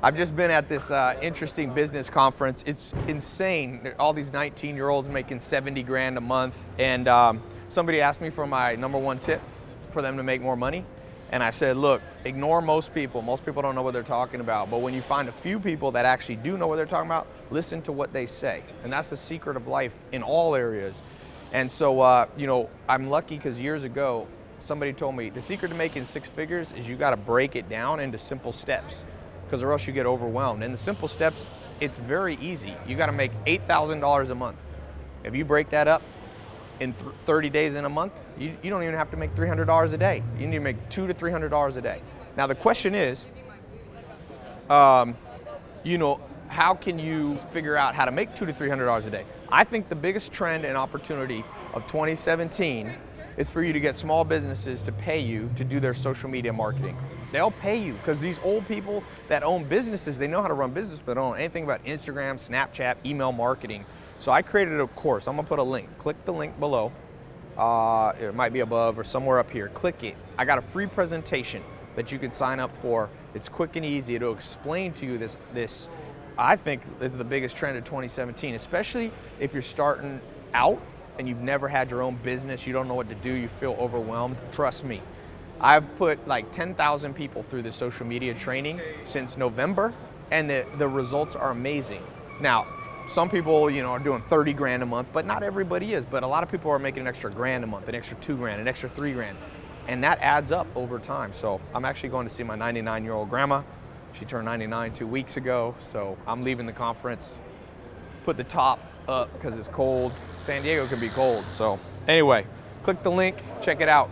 I've just been at this interesting business conference. It's insane. All these 19-year-olds making 70 grand a month. And somebody asked me for my #1 tip for them to make more money. And I said, look, ignore most people. Most people don't know what they're talking about. But when you find a few people that actually do know what they're talking about, listen to what they say. And that's the secret of life in all areas. And so, you know, I'm lucky because years ago, somebody told me the secret to making 6 figures is you got to break it down into simple steps, because or else you get overwhelmed. And the simple steps, it's very easy. You got to make $8,000 a month. If you break that up in 30 days in a month, you don't even have to make $300 a day. You need to make $200 to $300 a day. Now the question is, you know, how can you figure out how to make $200 to $300 a day? I think the biggest trend and opportunity of 2017 is for you to get small businesses to pay you to do their social media marketing. They'll pay you because these old people that own businesses, they know how to run business, but they don't know anything about Instagram, Snapchat, email marketing. So I created a course. I'm gonna put a link. Click the link below. It might be above or somewhere up here. Click it. I got a free presentation that you can sign up for. It's quick and easy. It'll explain to you this. I think this is the biggest trend of 2017, especially if you're starting out and you've never had your own business, you don't know what to do, you feel overwhelmed. Trust me. I've put like 10,000 people through the social media training since November, and the results are amazing. Now, some people, you know, are doing 30 grand a month, but not everybody is. But a lot of people are making an extra grand a month, an extra 2 grand, an extra 3 grand. And that adds up over time. So I'm actually going to see my 99-year-old grandma. She turned 99 2 weeks ago. So I'm leaving the conference, put the top up because it's cold. San Diego can be cold. So anyway, click the link, check it out.